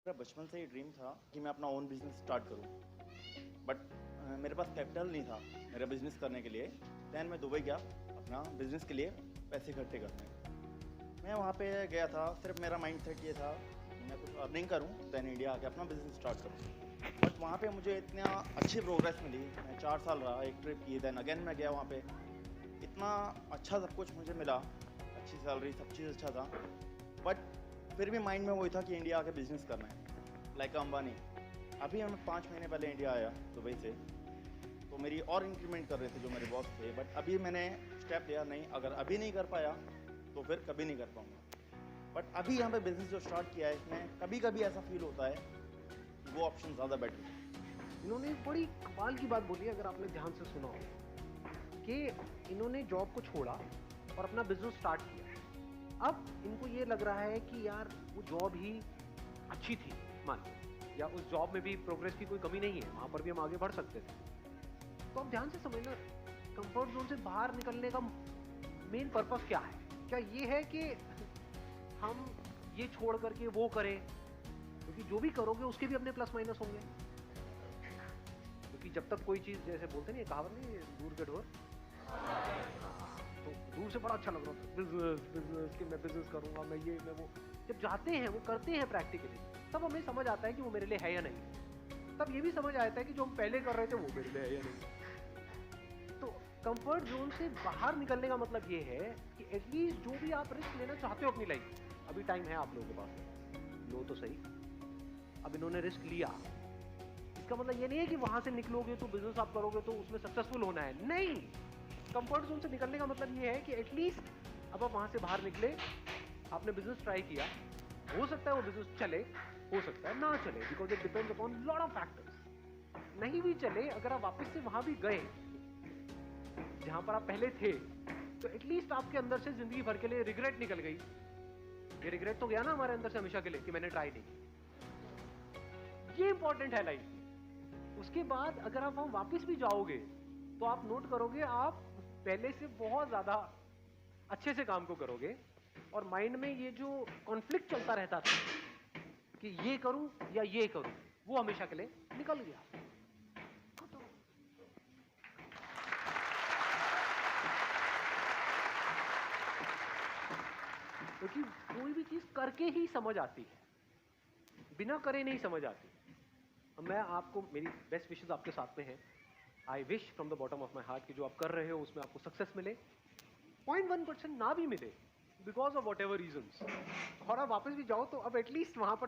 मेरा बचपन से ही ड्रीम था कि मैं अपना ओन बिजनेस स्टार्ट करूं, बट मेरे पास कैपिटल नहीं था मेरा बिजनेस करने के लिए। दैन मैं दुबई गया अपना बिजनेस के लिए पैसे इकट्ठे करने। मैं वहाँ पे गया था, सिर्फ मेरा माइंड सेट ये था कि मैं कुछ अर्निंग करूं, दैन इंडिया आके अपना बिजनेस स्टार्ट करूं। बट वहाँ पे मुझे इतना अच्छी प्रोग्रेस मिली, मैं 4 साल रहा, एक ट्रिप की, दैन अगेन मैं गया वहाँ पे, इतना अच्छा सब कुछ मुझे मिला, अच्छी सैलरी, सब चीज़ अच्छा था। बट फिर भी माइंड में वही था कि इंडिया आके बिजनेस करना है, लाइक अंबानी। अभी हम 5 महीने पहले इंडिया आया दुबई से, तो मेरी और इंक्रीमेंट कर रहे थे जो मेरे बॉस थे। बट अभी मैंने स्टेप लिया, नहीं अगर अभी नहीं कर पाया तो फिर कभी नहीं कर पाऊंगा। बट अभी यहाँ पे बिजनेस जो स्टार्ट किया है, इसमें कभी कभी ऐसा फील होता है कि वो ऑप्शन ज़्यादा बेटर है। इन्होंने एक बड़ी कमाल की बात बोली, अगर आपने ध्यान से सुना हो, कि इन्होंने जॉब को छोड़ा और अपना बिजनेस स्टार्ट किया। अब इनको ये लग रहा है कि यार वो जॉब ही अच्छी थी, मान लो, या उस जॉब में भी प्रोग्रेस की कोई कमी नहीं है, वहां पर भी हम आगे बढ़ सकते थे। तो आप ध्यान से समझना, कंफर्ट जोन से बाहर निकलने का मेन पर्पस क्या है? क्या ये है कि हम ये छोड़ करके वो करें? क्योंकि जो भी करोगे उसके भी अपने प्लस माइनस होंगे। क्योंकि जब तक कोई चीज, जैसे बोलते नहीं, कहावत नहीं, दूर के ढोर, तो दूर से बड़ा अच्छा लग रहा था, बिजनेस बिजनेस कि मैं बिजनेस करूंगा, मैं ये मैं वो। जब जाते हैं, वो करते हैं प्रैक्टिकली, तब हमें समझ आता है कि वो मेरे लिए है या नहीं। तब ये भी समझ आता है कि जो हम पहले कर रहे थे वो मेरे लिए है या नहीं। तो कंफर्ट जोन से बाहर निकलने का मतलब ये है कि एटलीस्ट जो भी आप रिस्क लेना चाहते हो अपनी लाइफ, अभी टाइम है आप लोगों के पास, लो तो सही। अब इन्होंने रिस्क लिया, इसका मतलब ये नहीं है कि वहां से निकलोगे तो बिजनेस आप करोगे तो उसमें सक्सेसफुल होना है, नहीं। कंफर्ट जोन से निकलने का मतलब ये है कि एटलीस्ट अब आप वहां से बाहर निकले, आपने बिजनेस ट्राई किया, हो सकता है वो बिजनेस चले, हो सकता है ना चले, because it depends upon lot of factors. नहीं भी चले, अगर आप वापस से वहां भी गए जहां पर आप पहले थे, तो एटलीस्ट आपके अंदर से जिंदगी भर के लिए रिग्रेट निकल गई। ये रिग्रेट तो गया ना हमारे अंदर से हमेशा के लिए कि मैंने ट्राई नहीं। ये इंपॉर्टेंट है लाइफ में। उसके बाद अगर आप वहां वापस भी जाओगे तो आप नोट करोगे, आप पहले से बहुत ज्यादा अच्छे से काम को करोगे। और माइंड में ये जो कॉन्फ्लिक्ट चलता रहता था कि ये करूं या ये करूं, वो हमेशा के लिए निकल गया। क्योंकि कोई भी चीज करके ही समझ आती है, बिना करे नहीं समझ आती। मैं आपको, मेरी बेस्ट विशेस आपके साथ में है। I wish from the bottom of my heart कि जो आप कर रहे हो उसमें आपको सक्सेस मिले, 0.1% ना भी मिले, because of whatever reason, और आप वापस भी जाओ तो अब एटलीस्ट वहां पर